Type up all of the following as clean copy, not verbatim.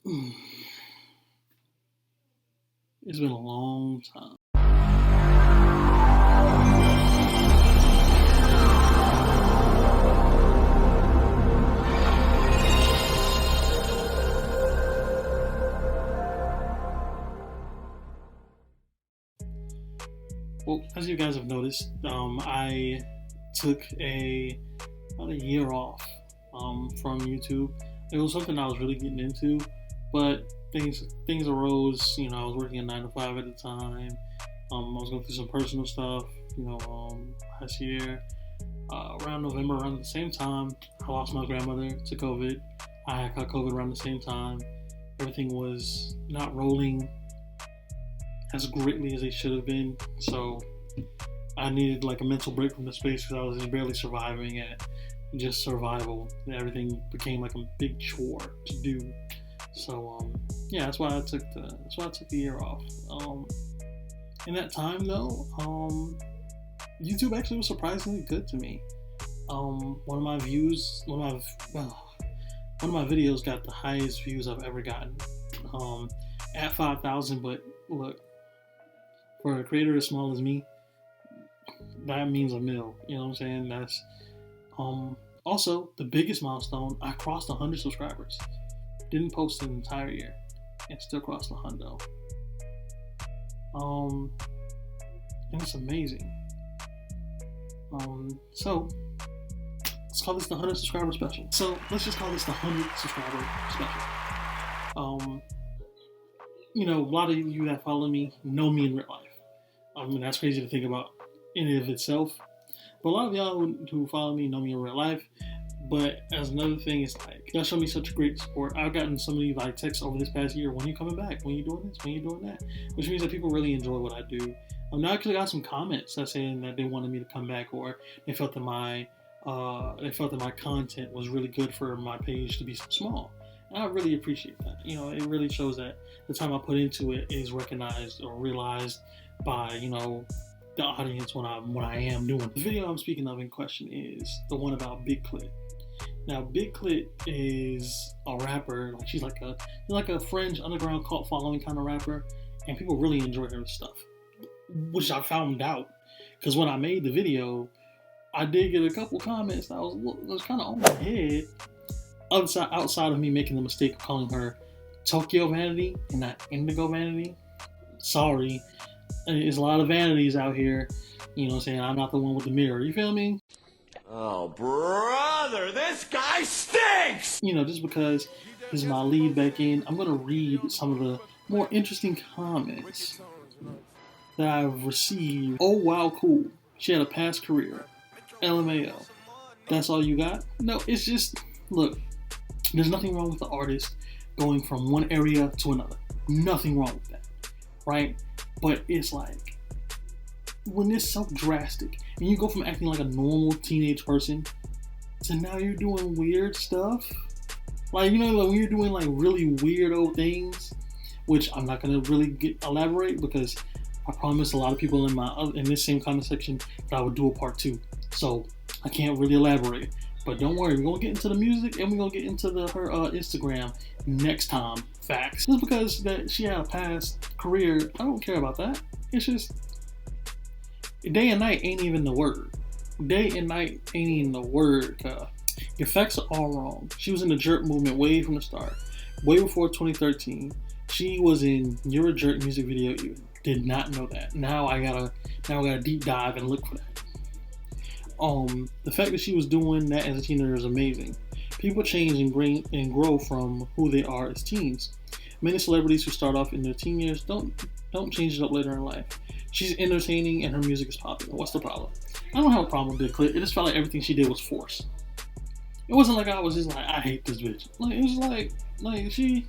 It's been a long time. Well, as you guys have noticed, I took about a year off from YouTube. It was something I was really getting into, but things arose. I was working a 9 to 5 at the time. I was going through some personal stuff. Last year, around November, around the same time, I lost my grandmother to COVID. I got COVID around the same time. Everything was not rolling as greatly as they should have been. So I needed like a mental break from the space because I was just barely surviving at just survival. Everything became like a big chore to do. So yeah, that's why I took the year off. In that time though, YouTube actually was surprisingly good to me. One of my videos got the highest views I've ever gotten, at 5,000. But look, for a creator as small as me, that means a mil. You know what I'm saying? That's also the biggest milestone. I crossed 100 subscribers. Didn't post an entire year, and still crossed the hundo. And it's amazing. So let's call this the 100 subscriber special. So let's just call this the 100 subscriber special. A lot of you that follow me know me in real life. That's crazy to think about in and of itself. But a lot of y'all who follow me know me in real life. But as another thing, it's like, y'all show me such great support. I've gotten so many texts over this past year. When are you coming back? When are you doing this? When are you doing that? Which means that people really enjoy what I do. I actually got some comments that saying that they wanted me to come back, or they felt that my content was really good for my page to be so small. And I really appreciate that. It really shows that the time I put into it is recognized or realized by, the audience when I am doing it. The video I'm speaking of in question is the one about Big Clit. Now, Big Clit is a rapper. She's like a fringe underground cult following kind of rapper, and people really enjoy her stuff, which I found out because when I made the video, I did get a couple comments that was kind of on my head. Outside of me making the mistake of calling her Tokyo Vanity and not Indigo Vanity. Sorry. There's a lot of vanities out here. Saying I'm not the one with the mirror. You feel me? Oh, brother, this guy stinks! Just because this is my lead back in, I'm going to read some of the more interesting comments that I've received. Oh, wow, cool. She had a past career. LMAO. That's all you got? No, it's just, look, there's nothing wrong with the artist going from one area to another. Nothing wrong with that, right? But it's like, when it's so drastic, and you go from acting like a normal teenage person to now you're doing weird stuff. When you're doing like really weirdo things, which I'm not gonna really elaborate because I promised a lot of people in this same comment section that I would do a part 2. So I can't really elaborate. But don't worry, we're gonna get into the music and we're gonna get into her Instagram next time. Facts. Just because that she had a past career, I don't care about that. It's just day and night ain't even the word. Day and night ain't even the word. Your facts are all wrong. She was in the jerk movement way from the start, way before 2013. She was in You're a Jerk music video. You did not know that. Now I gotta deep dive and look for that. The fact that she was doing that as a teenager is amazing. People change and grow from who they are as teens. Many celebrities who start off in their teen years don't change it up later in life. She's entertaining and her music is popular. What's the problem? I don't have a problem with Big Clit. It just felt like everything she did was forced. It wasn't like I was just like, I hate this bitch. It was like she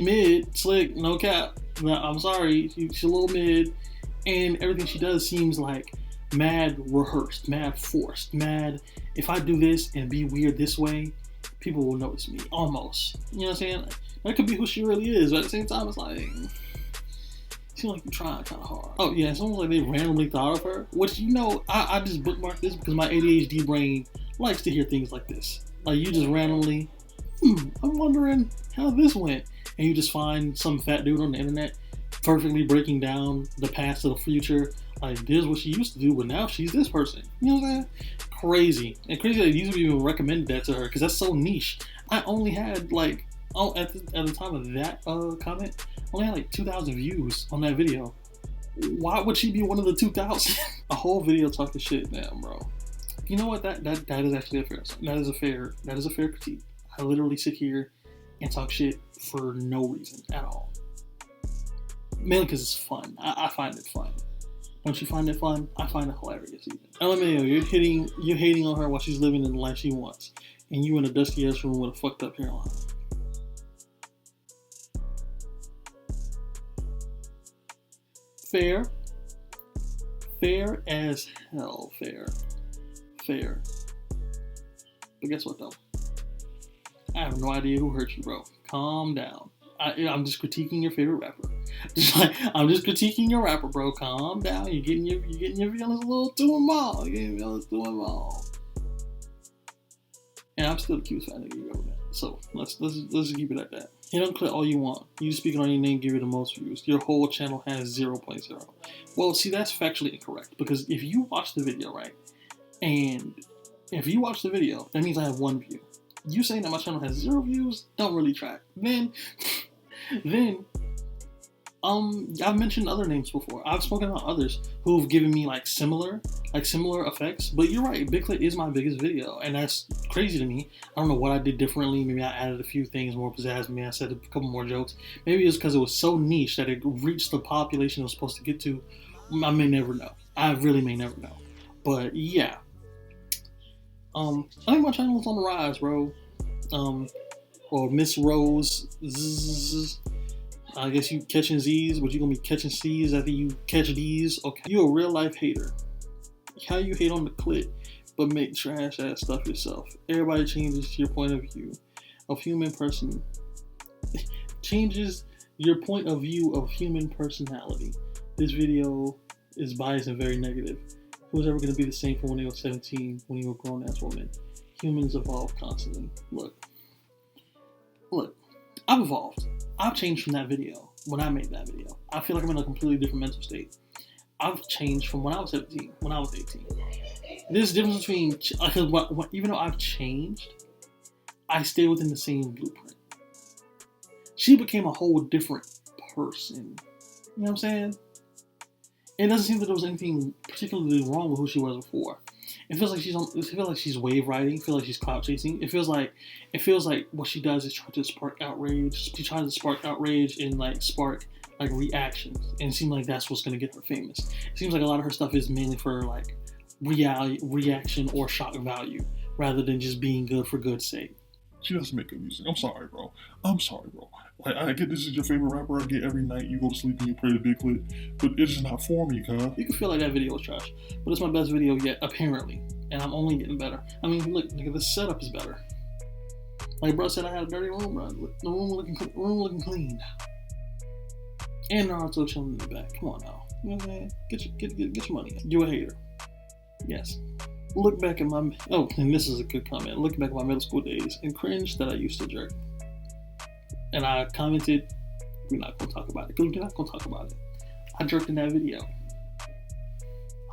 mid, slick, no cap. No, I'm sorry, she's a little mid, and everything she does seems like mad rehearsed, mad forced, mad. If I do this and be weird this way, people will notice me. Almost. You know what I'm saying? That could be who she really is, but at the same time, it's like, seems like you're trying kind of hard. Oh yeah, it's almost like they randomly thought of her, which, I just bookmarked this because my ADHD brain likes to hear things like this. Like, you just randomly, I'm wondering how this went. And you just find some fat dude on the internet perfectly breaking down the past to the future. Like, this is what she used to do, but now she's this person. You know what I'm saying? Crazy. And crazy that you even recommended that to her, because that's so niche. I only had like, at the time of that comment, I only had like 2,000 views on that video. Why would she be one of the 2,000? A whole video talking shit now, bro. You know what? That is actually a fair. That is a fair critique. I literally sit here and talk shit for no reason at all. Mainly because it's fun. I find it fun. Don't you find it fun? I find it hilarious even. LMAO, you're hating on her while she's living in the life she wants. And you in a dusty ass room with a fucked up hairline. Fair. Fair as hell. Fair. But guess what though? I have no idea who hurt you, bro. Calm down. I'm just critiquing your favorite rapper. I'm just critiquing your rapper, bro. Calm down. You're getting your feelings a little too involved. And I'm still the cutest fat nigga you ever met. So let's just keep it at that. You don't click all you want. You speak on your name, give you the most views. Your whole channel has 0.0. Well, see, that's factually incorrect, because if you watch the video, right, and if you watch the video, that means I have 1 view. You saying that my channel has 0 views don't really track. Then I've mentioned other names before. I've spoken about others who've given me like similar effects. But you're right, Big Clit is my biggest video, and that's crazy to me. I don't know what I did differently. Maybe I added a few things, more pizzazz. Maybe I said a couple more jokes. Maybe it's because it was so niche that it reached the population it was supposed to get to. I may never know. I really may never know. But yeah. I think my channel is on the rise, bro. Or Miss Rose. I guess you catching Z's, but you gonna be catching C's after you catch D's. Okay, you a real life hater. How you hate on the clit, but make trash ass stuff yourself. Everybody changes your point of view of human person. Changes your point of view of human personality. This video is biased and very negative. Who's ever gonna be the same from when they were 17, when you were a grown ass woman? Humans evolve constantly. Look, I've evolved. I've changed from that video when I made that video. I feel like I'm in a completely different mental state. I've changed from when I was 17, when I was 18. There's a difference between, even though I've changed, I stay within the same blueprint. She became a whole different person. You know what I'm saying? It doesn't seem that there was anything particularly wrong with who she was before. It feels like she's wave riding. It feels like she's clout chasing. It feels like what she does is try to spark outrage. She tries to spark outrage and spark reactions, and it seems like that's what's gonna get her famous. It seems like a lot of her stuff is mainly for reaction or shock value, rather than just being good for good's sake. She doesn't make good music. I'm sorry, bro. Like, I get this is your favorite rapper. I get every night you go to sleep and you pray to Big Clit, but it's just not for me, cuz. You can feel like that video was trash, but it's my best video yet, apparently, and I'm only getting better. I mean, look, the setup is better. Like bro said, I had a dirty room, bro. The room looking clean, and Naruto chilling in the back. Come on now, you know what I'm saying? Get your money. You a hater? Yes. Look back at my, and this is a good comment. Look back at my middle school days and cringe that I used to jerk. And I commented, we're not going to talk about it. Because we're not going to talk about it. I jerked in that video.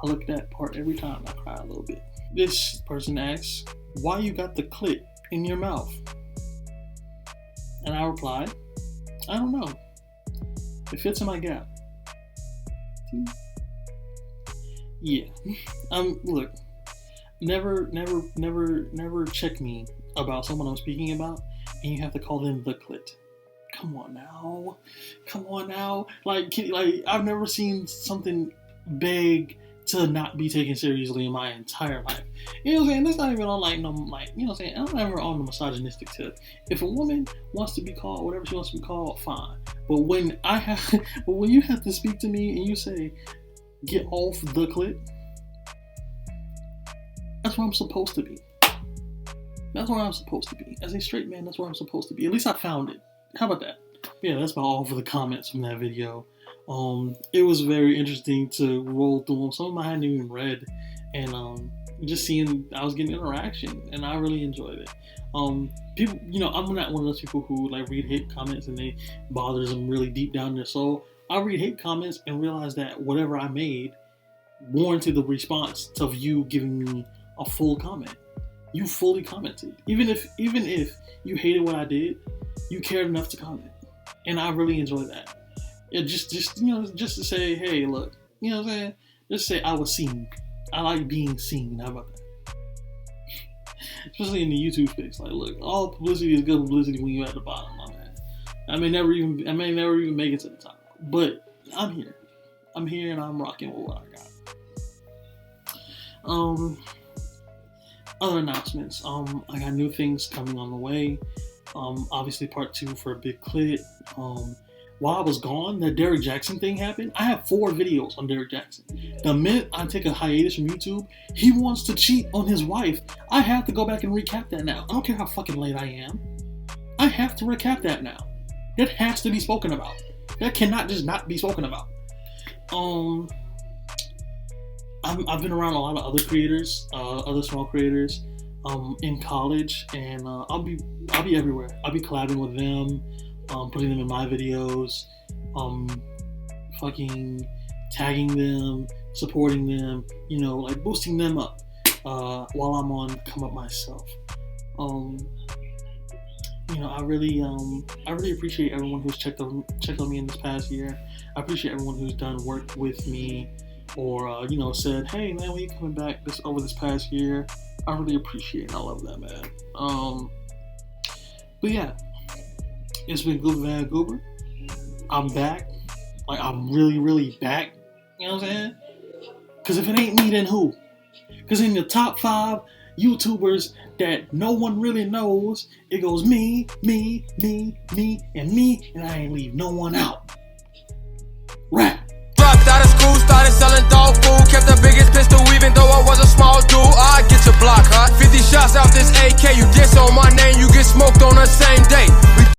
I look at that part every time. I cry a little bit. This person asks, why you got the clit in your mouth? And I replied, I don't know. It fits in my gap. Yeah. Look. Never check me about someone I'm speaking about, and you have to call them the clit. Come on now. Like I've never seen something big to not be taken seriously in my entire life. You know what I'm saying? That's not even on you know what I'm saying? I'm never on the misogynistic tip. If a woman wants to be called whatever she wants to be called, fine. But when you have to speak to me and you say, get off the clit, that's where I'm supposed to be. That's where I'm supposed to be. As a straight man, that's where I'm supposed to be. At least I found it. How about that? Yeah, that's about all for the comments from that video. It was very interesting to roll through them. Some of them I hadn't even read. And just seeing I was getting interaction, and I really enjoyed it. People, you know, I'm not one of those people who like read hate comments and they bothers them really deep down in their soul. I read hate comments and realize that whatever I made warranted the response of you giving me a full comment. You fully commented, even if you hated what I did, you cared enough to comment, and I really enjoy that. It just just to say, hey, look, you know what I'm saying? Just say I was seen. I like being seen. How about that? Especially in the YouTube space. Like, look, all publicity is good publicity when you're at the bottom, my man. I may never even make it to the top. But I'm here. I'm here and I'm rocking with what I got. Other announcements. I got new things coming on the way. Obviously part 2 for Big Clit. While I was gone, that Derrick Jackson thing happened. I have 4 videos on Derrick Jackson. The minute I take a hiatus from YouTube, he wants to cheat on his wife. I have to go back and recap that now. I don't care how fucking late I am. I have to recap that now. That has to be spoken about. That cannot just not be spoken about. I've been around a lot of other creators, other small creators, in college, and I'll be everywhere. I'll be collabing with them. Putting them in my videos, fucking tagging them, supporting them, you know, like boosting them up while I'm on come up myself. You know, I really appreciate everyone who's checked on me in this past year. I appreciate everyone who's done work with me or you know, said, hey man, when you coming back over this past year? I really appreciate it. I love that, man. But yeah. It's been Goober Van Goober. I'm back. Like, I'm really, really back. You know what I'm saying? Because if it ain't me, then who? Because in the top 5 YouTubers that no one really knows, it goes me, me, me, me, and me, and I ain't leave no one out. Rap. Dropped out of school, started selling dog food. Kept the biggest pistol even though I was a small dude. I get your block hot. 50 shots out this AK. You diss on my name, you get smoked on the same day.